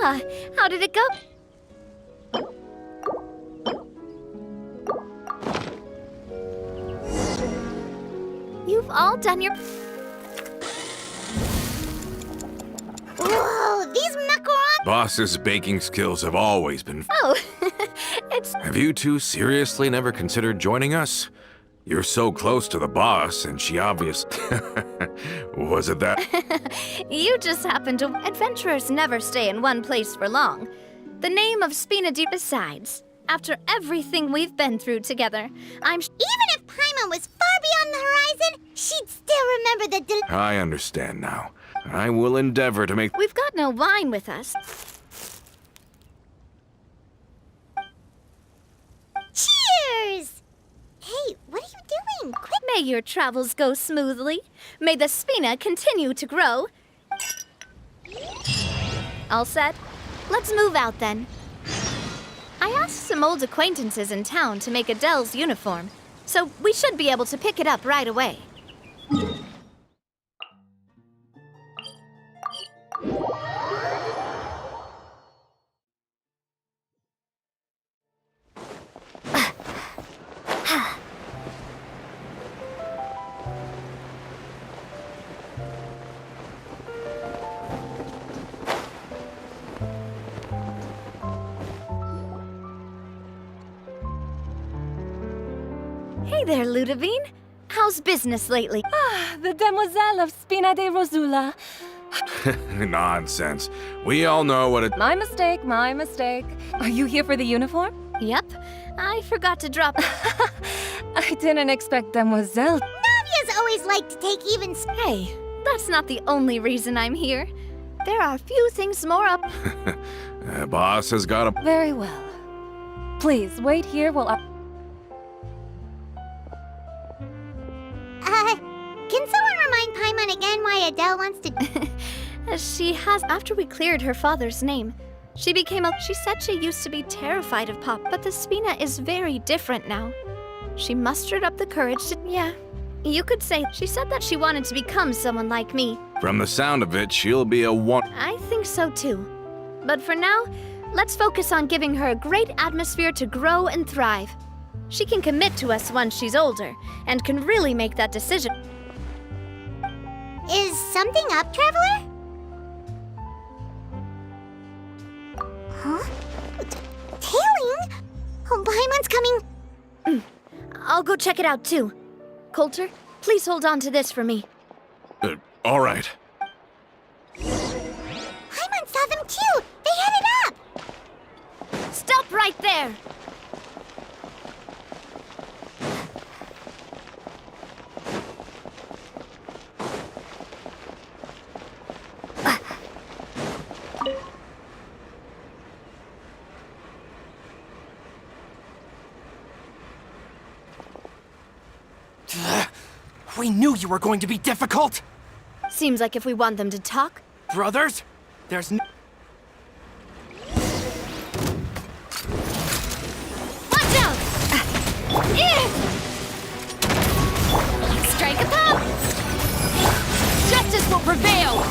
Ah, how did it go? You've all done your... Whoa, these macarons! Boss's baking skills have always been... Oh, it's... Have you two seriously never considered joining us? You're so close to the boss, and she obviously... Was it that? You just happen to... Adventurers never stay in one place for long. The name of Spina Di... Besides, after everything we've been through together, I'm... Even if Paimon was far beyond the horizon, she'd still remember the I understand now. I will endeavor to make... We've got no wine with us. Cheers! Hey, what are you doing? Quick! May your travels go smoothly. May the Spina continue to grow. All set? Let's move out then. I asked some old acquaintances in town to make Adele's uniform, so we should be able to pick it up right away. Hey there, Ludovine. How's business lately? Ah, the demoiselle of Spina de Rosula. Nonsense. We all know what it... My mistake, my mistake. Are you here for the uniform? Yep. I forgot to drop... I didn't expect demoiselle. Navia's always liked to take even... Hey, that's not the only reason I'm here. There are few things more up... Boss has got a... Very well. Please, wait here while I... Can someone remind Paimon again why Adele wants to... She has... After we cleared her father's name, she became a... She said she used to be terrified of Pop, but the Spina is very different now. She mustered up the courage to... Yeah, you could say she said that she wanted to become someone like me. From the sound of it, she'll be a one... I think so too. But for now, let's focus on giving her a great atmosphere to grow and thrive. She can commit to us once she's older, and can really make that decision. Is something up, Traveler? Huh? Tailing? Oh, Paimon's coming. I'll go check it out too. Coulter, please hold on to this for me. All right. Paimon saw them too! They headed up! Stop right there! We knew you were going to be difficult! Seems like if we want them to talk... Brothers, there's no... Watch out! Strike a pop! Justice will prevail!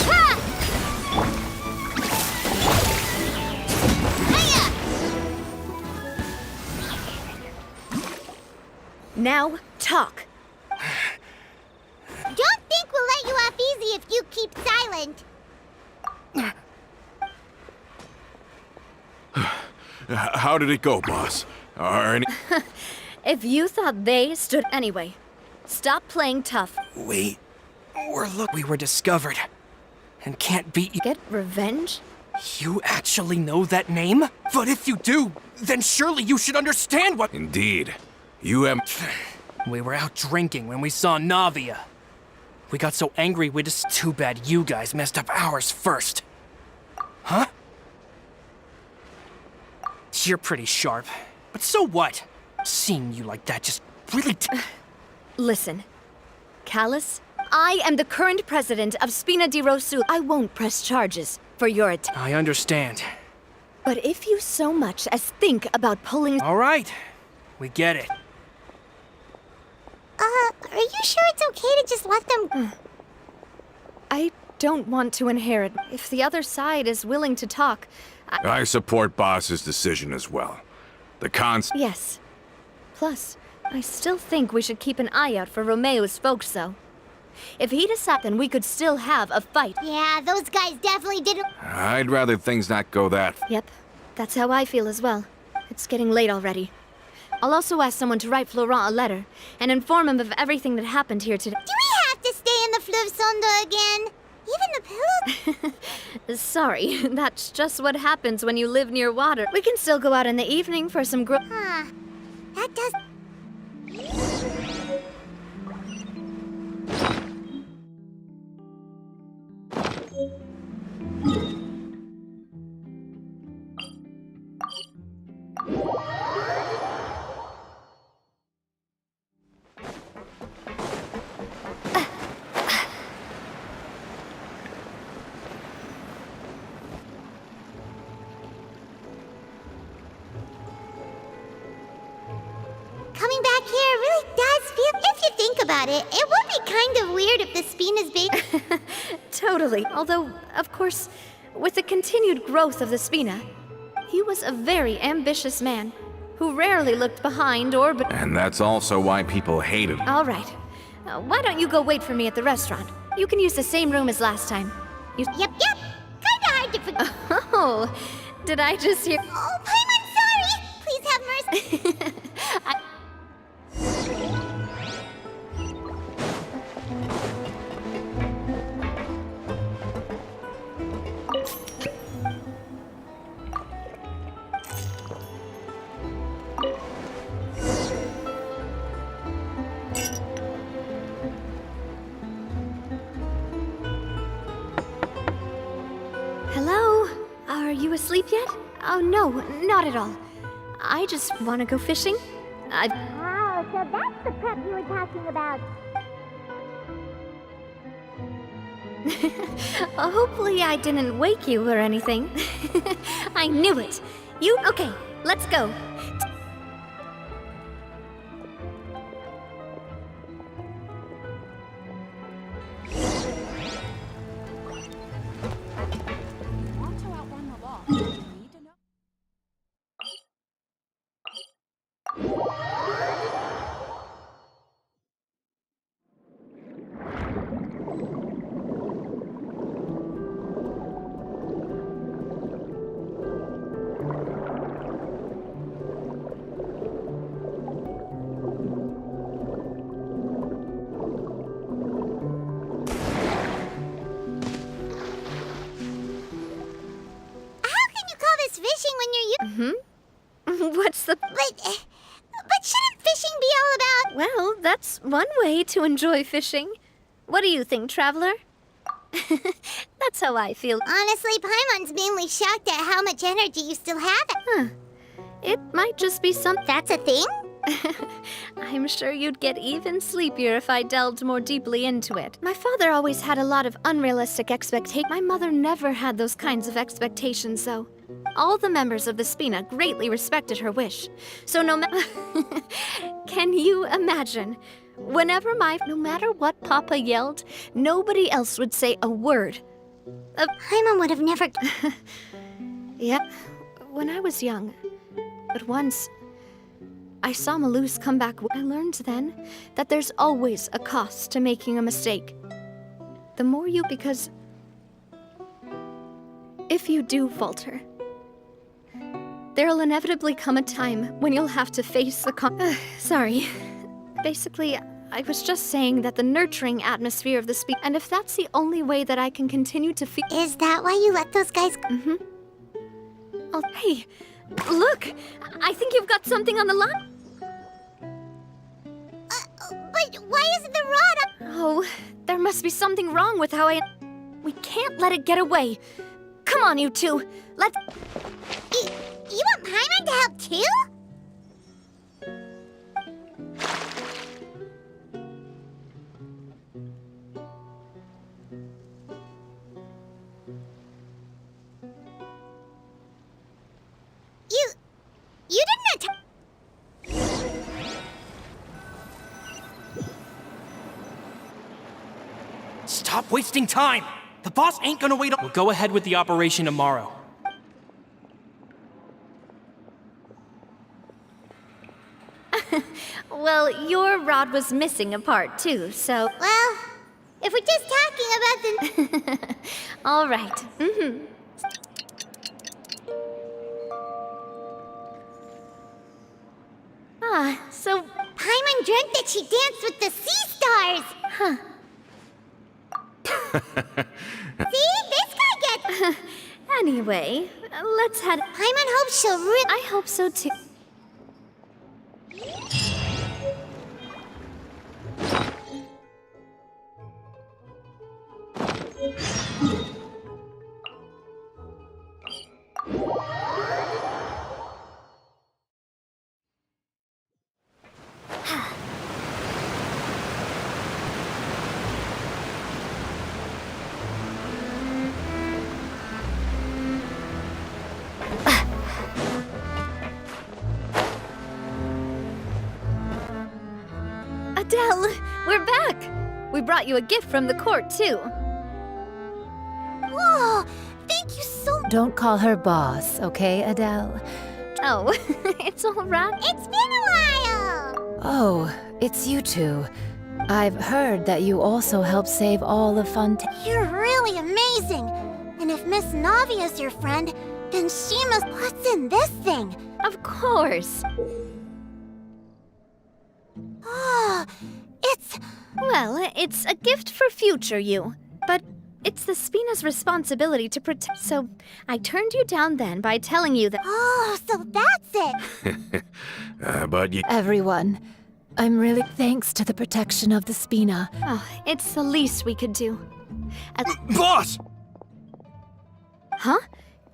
Ha! Now, talk. Don't think we'll let you off easy if you keep silent. How did it go, boss? Are any... If you thought they stood... Anyway, stop playing tough. We were discovered. And can't beat you. Get revenge? You actually know that name? But if you do, then surely you should understand what... Indeed. You have... We were out drinking when we saw Navia. We got so angry we just... Too bad you guys messed up ours first. Huh? You're pretty sharp. But so what? Seeing you like that just really... Listen, Callus, I am the current president of Spina di Rosu. I won't press charges for your attack. I understand. But if you so much as think about pulling... All right. We get it. Are you sure it's okay to just let them... I don't want to inherit. If the other side is willing to talk, I support Boss's decision as well. The cons... yes. Plus, I still think we should keep an eye out for Romeo's folks, though. If he decides, then we could still have a fight. Yeah, those guys definitely didn't. I'd rather things not go that... Yep, that's how I feel as well. It's getting late already. I'll also ask someone to write Florent a letter and inform him of everything that happened here today. Do we have to stay in the Fleuve Sonde again? Even the pillow? Sorry, that's just what happens when you live near water. We can still go out in the evening for some Huh. That does. Coming back here really does feel. If you think about it, it would be kind of weird if the Spina's big. Totally. Although, of course, with the continued growth of the Spina, he was a very ambitious man who rarely looked behind or... And that's also why people hated him. All right. Why don't you go wait for me at the restaurant? You can use the same room as last time. You... Yep. Kinda hard to forget. Oh, did I just hear... Oh, Paimon, sorry! Please have mercy. Hello? Are you asleep yet? Oh, no, not at all. I just want to go fishing. Oh, so that's the prep you were talking about. Hopefully I didn't wake you or anything. I knew it. Okay, let's go. Want to outrun the law? You need to know. Fishing when you're What's the... but shouldn't fishing be all about? Well, that's one way to enjoy fishing. What do you think, traveler? That's how I feel. Honestly, Paimon's mainly shocked at how much energy you still have. It might just be some... That's a thing? I'm sure you'd get even sleepier if I delved more deeply into it. My father always had a lot of unrealistic expectations. My mother never had those kinds of expectations, though. All the members of the Spina greatly respected her wish. So no matter... Can you imagine? No matter what Papa yelled, nobody else would say a word. Paimon would have never... Yeah, when I was young. But once, I saw Malus come back. I learned then that there's always a cost to making a mistake. The more you... Because... if you do falter, there'll inevitably come a time when you'll have to face the sorry. Basically, I was just saying that the nurturing atmosphere of the and if that's the only way that I can continue to feel... Is that why you let those guys... Oh, hey, look! I think you've got something on the line. But why isn't the rod up? Oh, there must be something wrong with how I... We can't let it get away. Come on, you two. Let's... You want Paimon to help too? You didn't Stop wasting time! The boss ain't gonna wait. We'll go ahead with the operation tomorrow. Well, your rod was missing a part too, so... Well, if we're just talking about the... All right. So... Paimon dreamt that she danced with the sea stars! Huh. See? This guy gets... Anyway, let's head... Paimon hopes she'll I hope so too. Adele, we're back! We brought you a gift from the court, too. Whoa! Thank you so much! Don't call her boss, okay, Adele? Oh, it's all right. It's been a while! Oh, it's you two. I've heard that you also helped save all of You're really amazing! And if Miss Navia's your friend, then she must... What's in this thing? Of course. Oh, it's... Well, it's a gift for future you. But it's the Spina's responsibility to protect... So, I turned you down then by telling you that... Oh, so that's it! But you... Everyone, I'm really thanks to the protection of the Spina. Oh, it's the least we could do. Boss! Huh?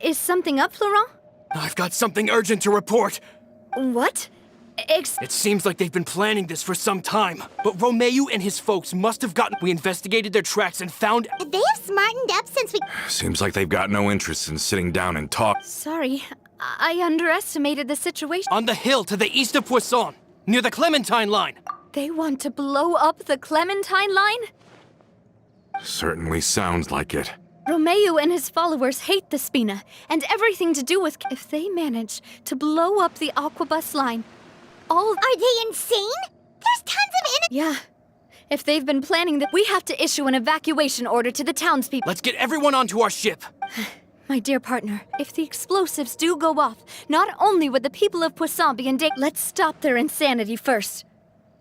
Is something up, Florent? I've got something urgent to report. What? It seems like they've been planning this for some time, but Romeo and his folks must have gotten... We investigated their tracks and found... They have smartened up since we... Seems like they've got no interest in sitting down and talk. Sorry, I underestimated the situation. On the hill to the east of Poisson, near the Clementine line. They want to blow up the Clementine line? Certainly sounds like it. Romeo and his followers hate the Spina, and everything to do with... If they manage to blow up the Aquabus line, all... Are they insane? There's tons of Yeah. If they've been planning that, we have to issue an evacuation order to the townspeople. Let's get everyone onto our ship. My dear partner, if the explosives do go off, not only would the people of Poisson be in danger... Let's stop their insanity first,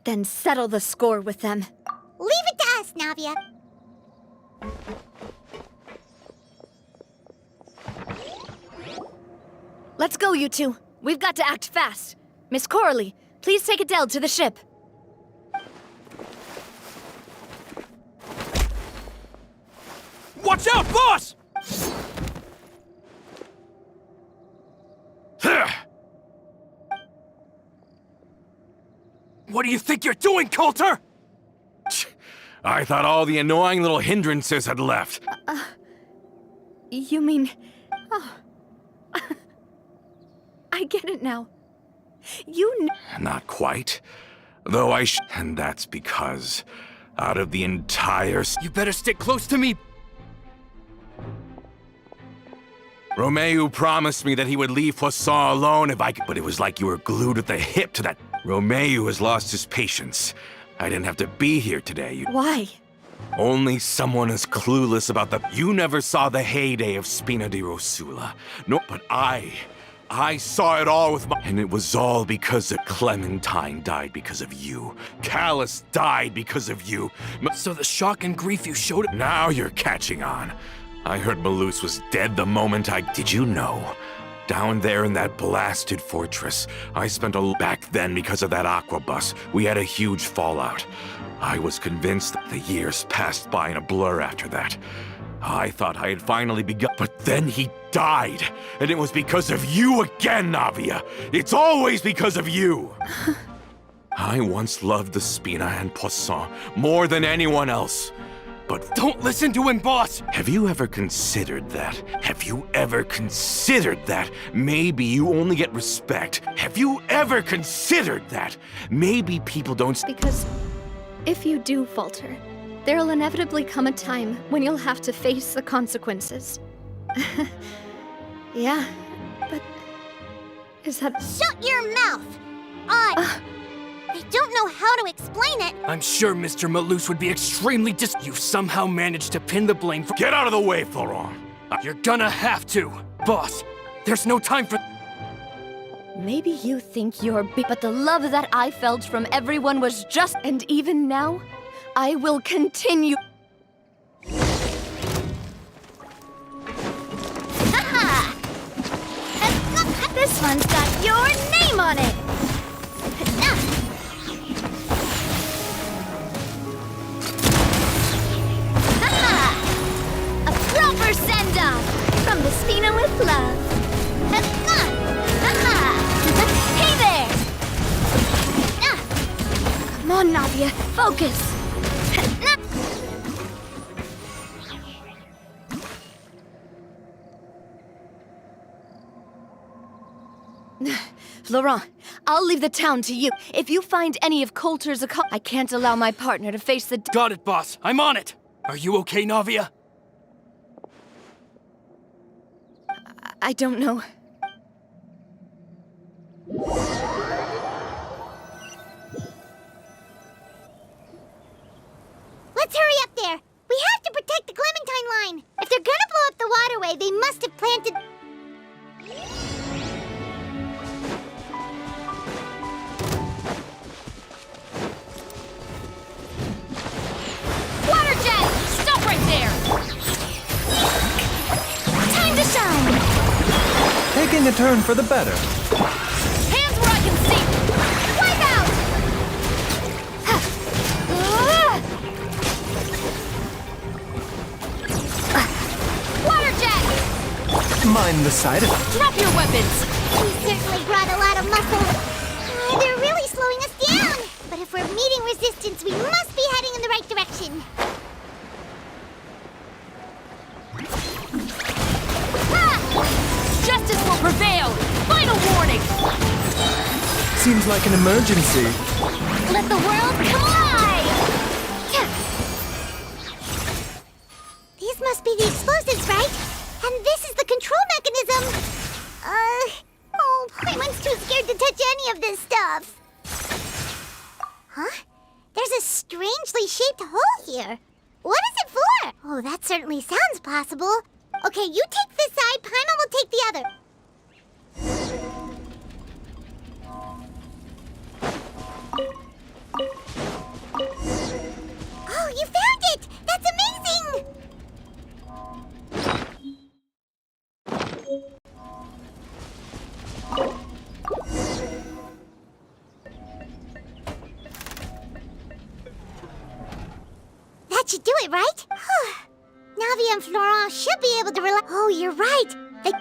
then settle the score with them. Leave it to us, Navia. Let's go, you two. We've got to act fast. Miss Coralie, please take Adele to the ship. Watch out, boss! What do you think you're doing, Coulter? I thought all the annoying little hindrances had left. You mean... Oh. I get it now. You Not quite. Though and that's because, out of the entire... You better stick close to me. Romeo promised me that he would leave Poisson alone if I could... But it was like you were glued at the hip to that... Romeo has lost his patience. I didn't have to be here today. Why? Only someone as clueless about the... You never saw the heyday of Spina di Rosula. No, but I saw it all with my... And it was all because of Clementine died because of you. Callus died because of you. So the shock and grief you showed... Now you're catching on. I heard Malus was dead the moment I... Did you know? Down there in that blasted fortress, I spent back then because of that aquabus. We had a huge fallout. I was convinced that the years passed by in a blur after that. I thought I had finally begun, but then he died. And it was because of you again, Navia. It's always because of you. I once loved the Spina and Poisson more than anyone else. But don't listen to him, boss! Have you ever considered that? Have you ever considered that? Maybe you only get respect. Have you ever considered that? Maybe people don't... Because if you do falter, There'll inevitably come a time when you'll have to face the consequences. Yeah, but... is that... Shut your mouth! I don't know how to explain it. I'm sure Mr. Malus would be extremely You've somehow managed to pin the blame for- Get out of the way, Florent! You're gonna have to! Boss, there's no time for- Maybe you think you're big, but the love that I felt from everyone was just... And even now, I will continue... Haha! This one's got your name on it! Haha! A proper send-off! From the Spina with love. Hey there! Come on, Navia, focus! Florent, I'll leave the town to you. If you find any of Coulter's I can't allow my partner to face the... Got it, boss. I'm on it. Are you okay, Navia? I don't know. Let's hurry up there. We have to protect the Clementine line. If they're gonna blow up the waterway, they must have planted... Water jet! Stop right there! Time to shine! Taking a turn for the better. Hands where I can see! Wipe out! Water jet! Mind the side effect. Drop your weapons! We certainly brought a lot of muscle. They're really slowing us down. But if we're meeting resistance, we must be heading in the right direction. Justice will prevail! Final warning! Seems like an emergency. Let the world come alive! These must be the explosives, right? And this is the control mechanism. Oh, Playman's too scared to touch any of this stuff. Huh? There's a strangely shaped hole here. What is it for? Oh, that certainly sounds possible. Okay, you take this side, Paimon will take the other. Oh, you found it! That's amazing! That should do it, right? Navi and Florent should be able to relax. Oh, you're right. They...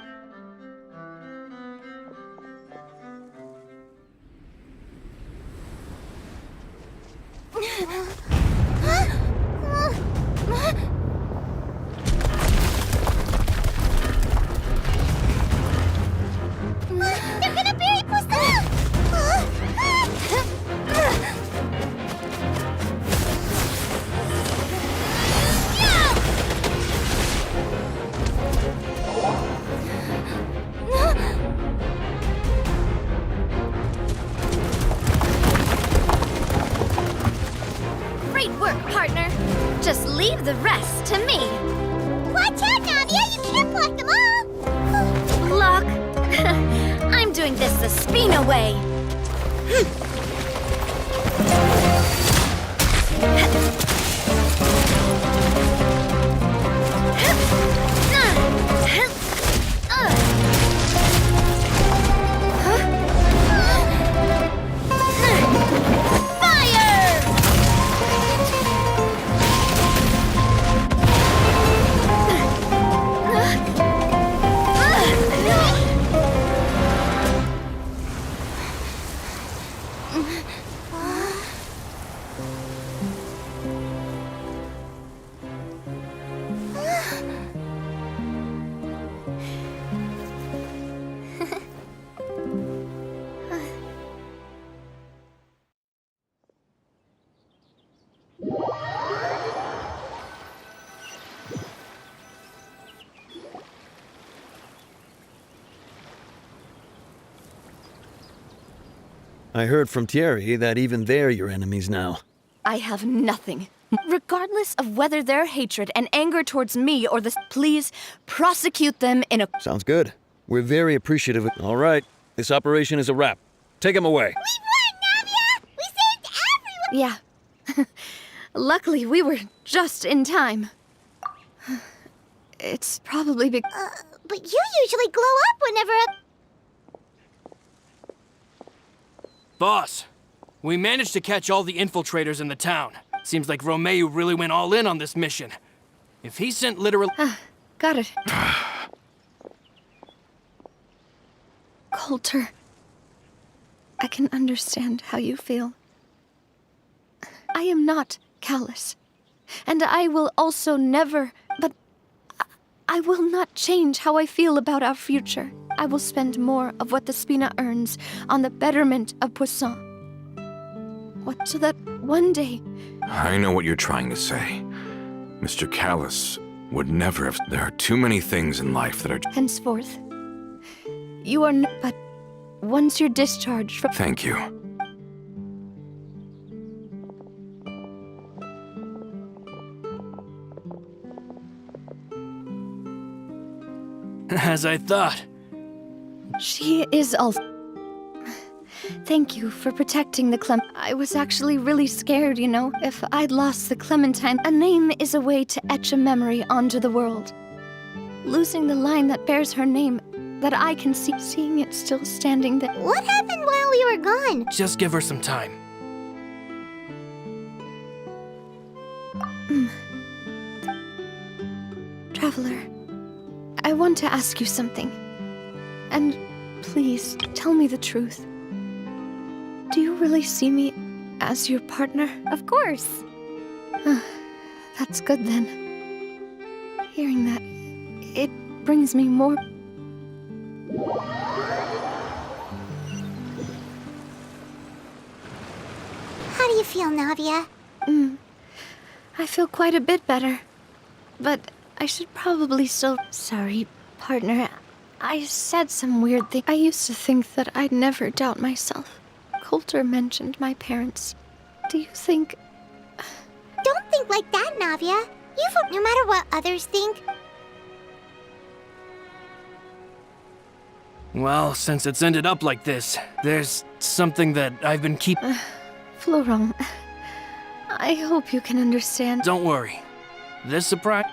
They're gonna bury Pusilla! Great work, partner! Just leave the rest to me! Watch out, Navia! You can't block them all! Block? I'm doing this the Spina way! I heard from Thierry that even they're your enemies now. I have nothing. Regardless of whether their hatred and anger towards me or the... Please prosecute them in a... Sounds good. We're very appreciative. All right, this operation is a wrap. Take him away. We won, Navia! We saved everyone! Yeah. Luckily, we were just in time. It's probably because... But you usually glow up whenever Boss, we managed to catch all the infiltrators in the town. Seems like Romeo really went all in on this mission. If he sent literal... Got it. Coulter, I can understand how you feel. I am not callous. And I will also never... But I will not change how I feel about our future. I will spend more of what the Spina earns on the betterment of Poisson. What, so that one day... I know what you're trying to say. Mr. Callus would never have... There are too many things in life that are... Henceforth, you are not... But once you're discharged from... Thank you. As I thought. She is also... Thank you for protecting the I was actually really scared, you know, if I'd lost the Clementine. A name is a way to etch a memory onto the world. Losing the line that bears her name, that I can see, seeing it still standing there. What happened while we were gone? Just give her some time. Traveler, I want to ask you something. And please, tell me the truth. Do you really see me as your partner? Of course. That's good then. Hearing that, it brings me more... How do you feel, Navia? I feel quite a bit better. But I should probably still... Sorry, partner. I said some weird thing. I used to think that I'd never doubt myself. Coulter mentioned my parents. Do you think... Don't think like that, Navia. No matter what others think. Well, since it's ended up like this, there's something that I've been Florent, I hope you can understand. Don't worry. This surprise...